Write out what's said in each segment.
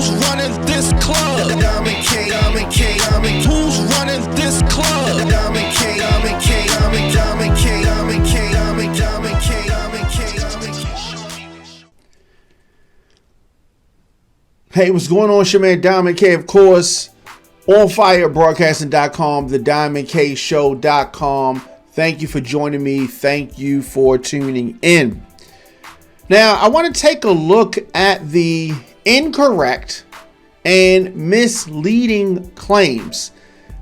Who's running this club? Diamond K, Diamond K, Diamond. Who's running this club? Diamond K, Diamond K, Diamond, Diamond K, Diamond K, Diamond, Diamond K, Diamond K, Diamond K. Hey, what's going on? It's your man Diamond K, of course. OnFire Broadcasting.com, the DiamondKShow.com. Thank you for joining me. Thank you for tuning in. Now, I want to take a look at the incorrect and misleading claims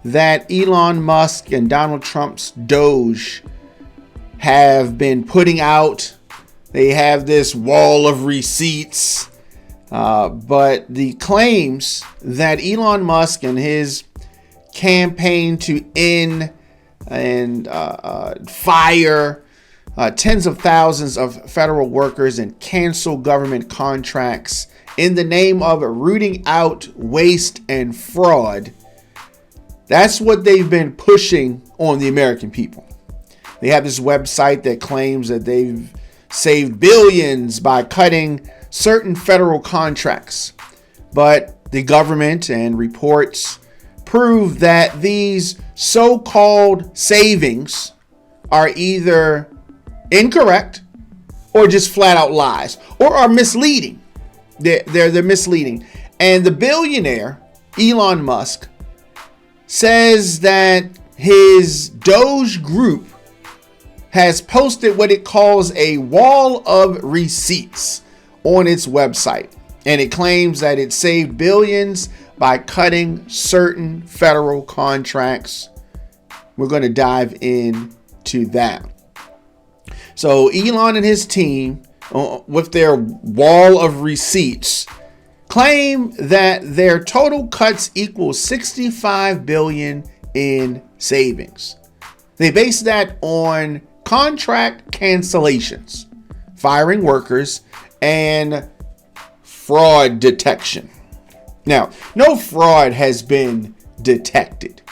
that Elon Musk and Donald Trump's DOGE have been putting out. They have this wall of receipts. But the claims that Elon Musk and his campaign to end and fire tens of thousands of federal workers and cancel government contracts in the name of rooting out waste and fraud, that's what they've been pushing on the American people. They have this website that claims that they've saved billions by cutting certain federal contracts, but the government and reports prove that these so-called savings are either incorrect or just flat out lies or are misleading. They're misleading. And the billionaire Elon Musk says that his DOGE group has posted what it calls a wall of receipts on its website, and it claims that it saved billions by cutting certain federal contracts. We're going to dive into that. So Elon and his team, with their wall of receipts, claim that their total cuts equal $65 billion in savings. They base that on contract cancellations, firing workers, and fraud detection. Now, no fraud has been detected.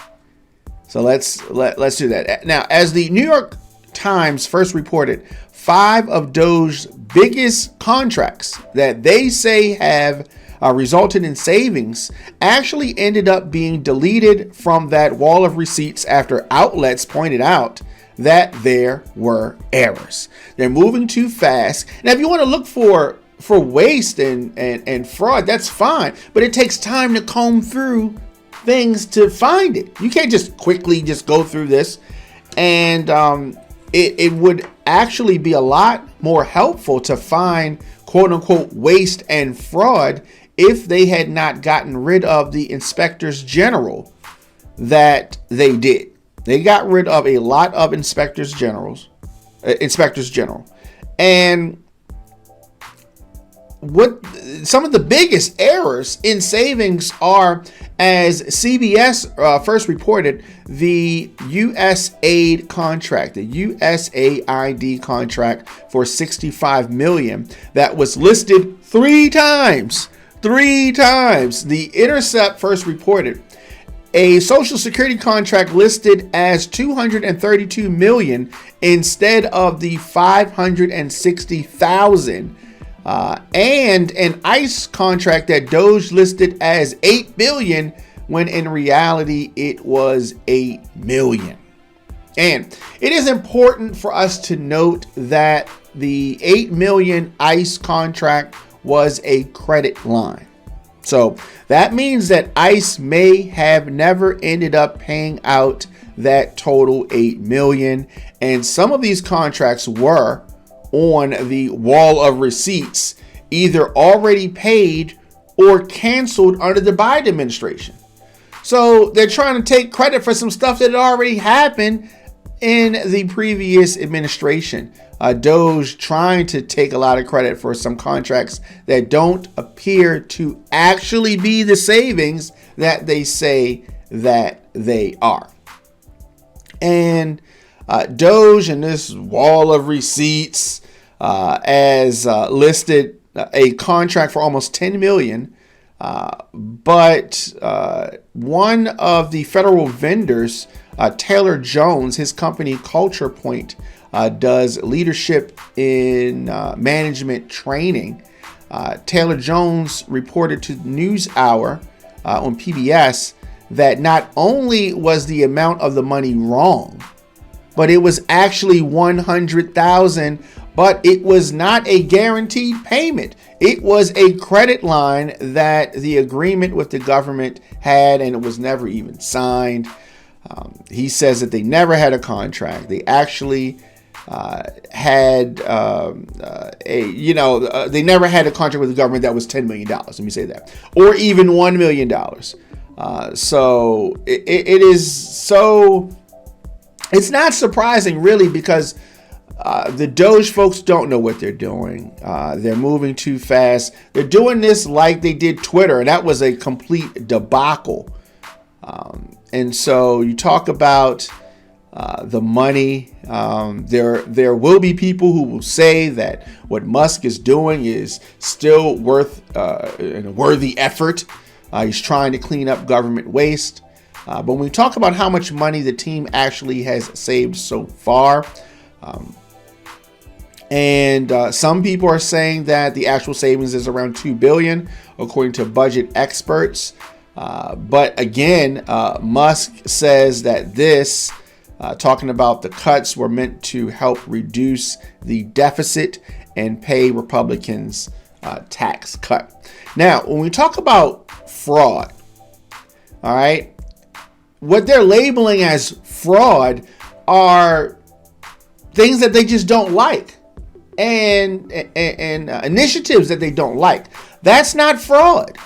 So let's do that. Now, as the New York Times first reported, 5 of DOGE's biggest contracts that they say have resulted in savings actually ended up being deleted from that wall of receipts after outlets pointed out that there were errors. They're moving too fast. Now, if you want to look for waste and fraud, that's fine. But it takes time to comb through things to find it. You can't just quickly just go through this. And it would actually be a lot more helpful to find quote unquote waste and fraud if they had not gotten rid of the inspectors general that they did. They got rid of a lot of inspectors general. And what some of the biggest errors in savings are, as CBS first reported, the USAID contract, the USAID contract for $65 million that was listed 3 times. 3 times. The Intercept first reported a Social Security contract listed as $232 million instead of the $560,000, and an ICE contract that DOGE listed as $8 billion when in reality it was $8 million. And it is important for us to note that the $8 million ICE contract was a credit line. So that means that ICE may have never ended up paying out that total $8 million. And some of these contracts were on the wall of receipts, either already paid or canceled under the Biden administration. So they're trying to take credit for some stuff that had already happened in the previous administration. DOGE trying to take a lot of credit for some contracts that don't appear to actually be the savings that they say that they are. And DOGE and this wall of receipts as listed a contract for almost $10 million. But one of the federal vendors, Taylor Jones, his company Culture Point, does leadership in management training. Taylor Jones reported to NewsHour on PBS that not only was the amount of the money wrong, but it was actually $100,000, but it was not a guaranteed payment. It was a credit line that the agreement with the government had, and it was never even signed. He says that they never had a contract. They actually had they never had a contract with the government that was $10 million. Let me say that, or even $1 million. So it is so. It's not surprising, really, because the DOGE folks don't know what they're doing. They're moving too fast. They're doing this like they did Twitter, and that was a complete debacle. And so you talk about the money. There will be people who will say that what Musk is doing is still worth a worthy effort. He's trying to clean up government waste. But when we talk about how much money the team actually has saved so far, and some people are saying that the actual savings is around $2 billion, according to budget experts. But again, Musk says that this, talking about the cuts, were meant to help reduce the deficit and pay Republicans' tax cut. Now, when we talk about fraud, all right, what they're labeling as fraud are things that they just don't like, and initiatives that they don't like. That's not fraud.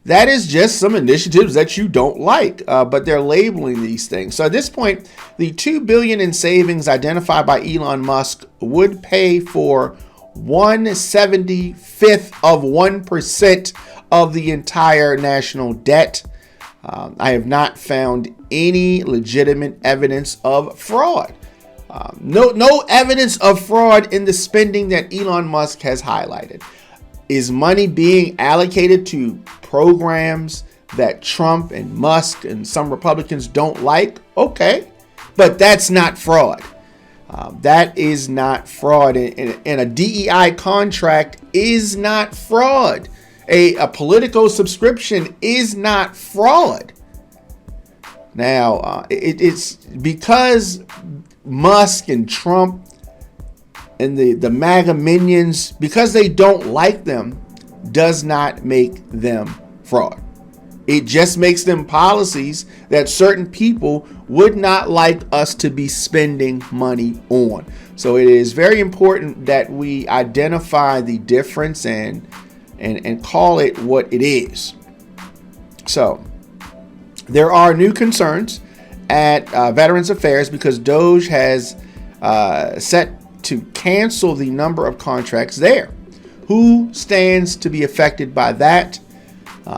That is just some initiatives that you don't like, but they're labeling these things. So at this point, the $2 billion in savings identified by Elon Musk would pay for 1/75th of 1% of the entire national debt. I have not found any legitimate evidence of fraud. No evidence of fraud in the spending that Elon Musk has highlighted. Is money being allocated to programs that Trump and Musk and some Republicans don't like? Okay, but that's not fraud. That is not fraud. And a DEI contract is not fraud. A political subscription is not fraud. Now, it's because Musk and Trump and the MAGA minions, because they don't like them, does not make them fraud. It just makes them policies that certain people would not like us to be spending money on. So it is very important that we identify the difference and call it what it is. So there are new concerns at Veterans Affairs because DOGE has set to cancel the number of contracts there. Who stands to be affected by that?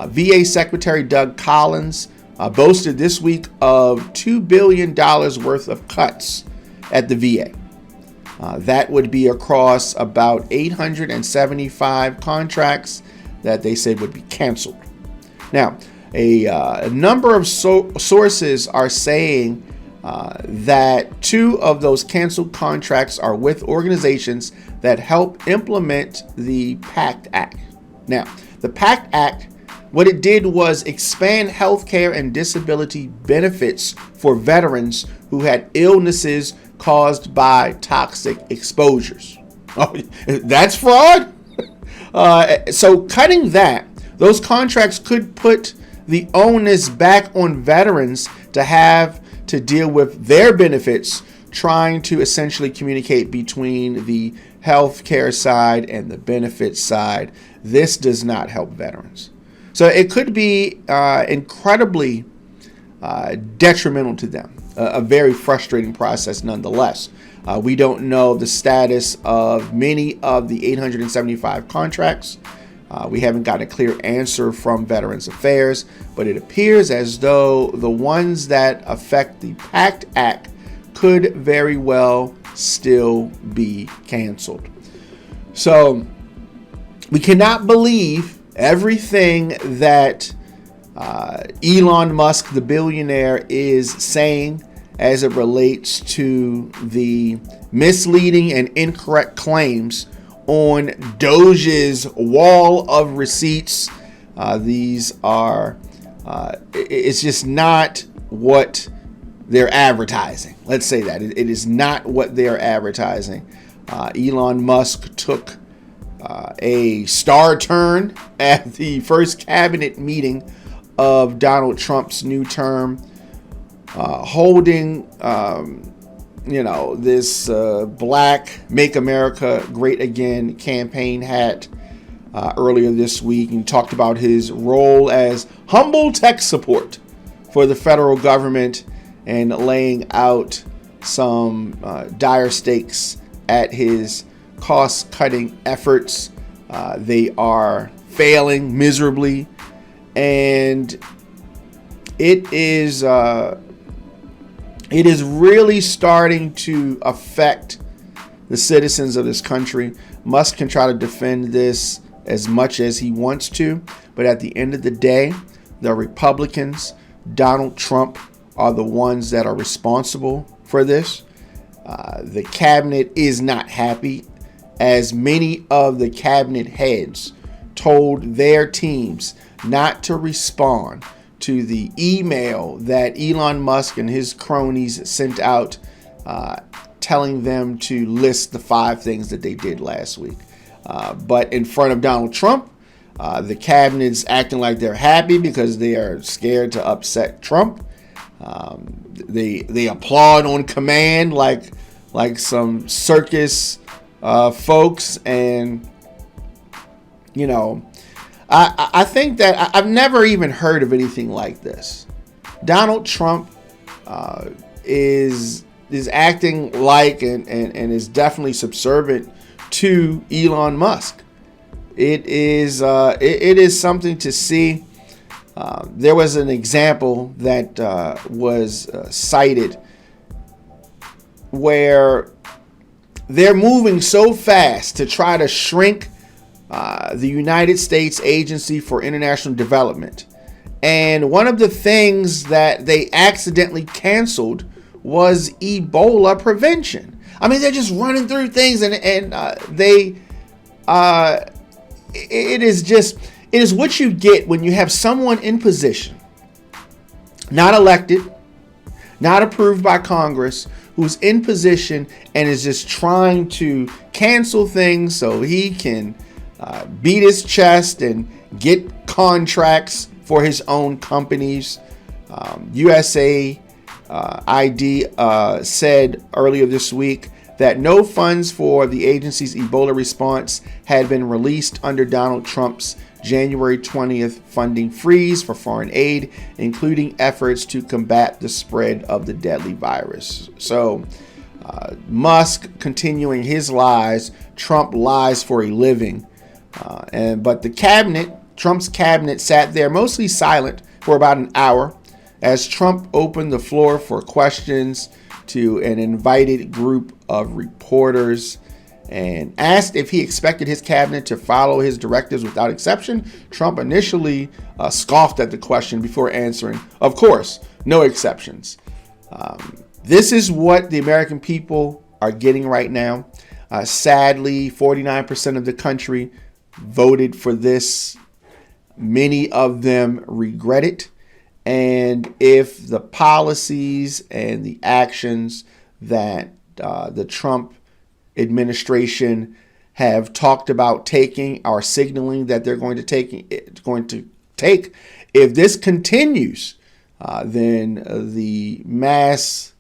VA Secretary Doug Collins boasted this week of $2 billion worth of cuts at the VA. That would be across about 875 contracts that they said would be canceled. Now, a number of sources are saying that 2 of those canceled contracts are with organizations that help implement the PACT Act. Now, the PACT Act, what it did was expand healthcare and disability benefits for veterans who had illnesses caused by toxic exposures. Oh, that's fraud? So cutting that, those contracts could put the onus back on veterans to have to deal with their benefits, trying to essentially communicate between the healthcare side and the benefits side. This does not help veterans. So it could be incredibly detrimental to them. A very frustrating process nonetheless. We don't know the status of many of the 875 contracts. We haven't got a clear answer from Veterans Affairs, but it appears as though the ones that affect the PACT Act could very well still be canceled. So we cannot believe everything that Elon Musk, the billionaire, is saying as it relates to the misleading and incorrect claims on DOGE's wall of receipts. These are, it's just not what they're advertising. Let's say that. It is not what they're advertising. Elon Musk took a star turn at the first cabinet meeting of Donald Trump's new term, holding, this black Make America Great Again campaign hat earlier this week, and talked about his role as humble tech support for the federal government and laying out some dire stakes at his cost-cutting efforts. They are failing miserably, and it is really starting to affect the citizens of this country. Musk can try to defend this as much as he wants to, but at the end of the day, the Republicans, Donald Trump, are the ones that are responsible for this. The cabinet is not happy, as many of the cabinet heads told their teams not to respond to the email that Elon Musk and his cronies sent out, telling them to list the 5 things that they did last week. But in front of Donald Trump, the cabinet's acting like they're happy because they are scared to upset Trump. They applaud on command like some circus folks, and I think that I've never even heard of anything like this. Donald Trump is acting like and is definitely subservient to Elon Musk. It is something to see. There was an example that was cited where they're moving so fast to try to shrink the United States Agency for International Development. And one of the things that they accidentally canceled was Ebola prevention. I mean, they're just running through things, and it is what you get when you have someone in position, not elected, not approved by Congress, who's in position and is just trying to cancel things so he can beat his chest and get contracts for his own companies. USAID said earlier this week that no funds for the agency's Ebola response had been released under Donald Trump's January 20th funding freeze for foreign aid, including efforts to combat the spread of the deadly virus. So Musk continuing his lies. Trump lies for a living. But the cabinet, Trump's cabinet, sat there mostly silent for about an hour as Trump opened the floor for questions to an invited group of reporters and asked if he expected his cabinet to follow his directives without exception. Trump initially scoffed at the question before answering, "Of course, no exceptions." This is what the American people are getting right now. Sadly, 49% of the country voted for this. Many of them regret it. And if the policies and the actions that the Trump administration have talked about taking are signaling that they're going to take, if this continues, then the mass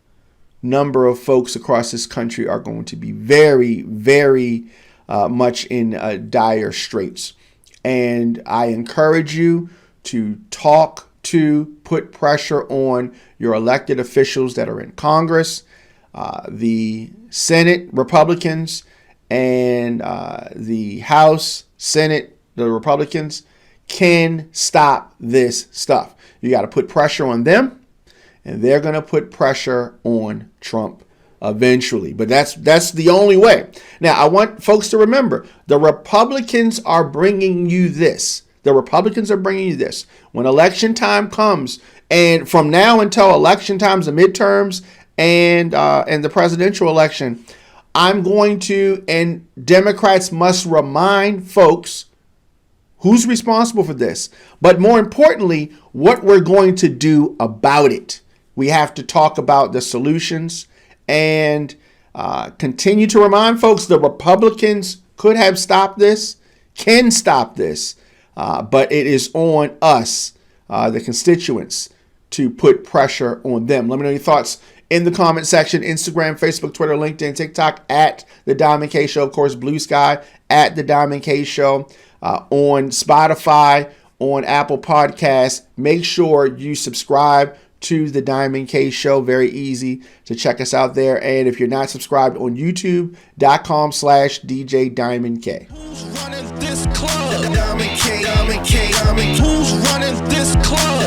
number of folks across this country are going to be very, very much in dire straits. And I encourage you to put pressure on your elected officials that are in Congress, the Senate Republicans, and the House Senate, the Republicans can stop this stuff. You got to put pressure on them, and they're going to put pressure on Trump eventually. But that's the only way. Now, I want folks to remember, the Republicans are bringing you this. The Republicans are bringing you this. When election time comes, and from now until election times, the midterms, and the presidential election, I'm going to, and Democrats must remind folks who's responsible for this, but more importantly, what we're going to do about it. We have to talk about the solutions and continue to remind folks the Republicans could have stopped this, can stop this, but it is on us, the constituents, to put pressure on them. Let me know your thoughts in the comment section. Instagram, Facebook, Twitter, LinkedIn, TikTok at The Diamond K Show. Of course, Blue Sky at The Diamond K Show. On Spotify, on Apple Podcasts. Make sure you subscribe to The Diamond K Show. Very easy to check us out there. And if you're not subscribed, on youtube.com/djdiamondk. Who's running this club? Diamond K, Diamond K, Diamond. Who's running this club?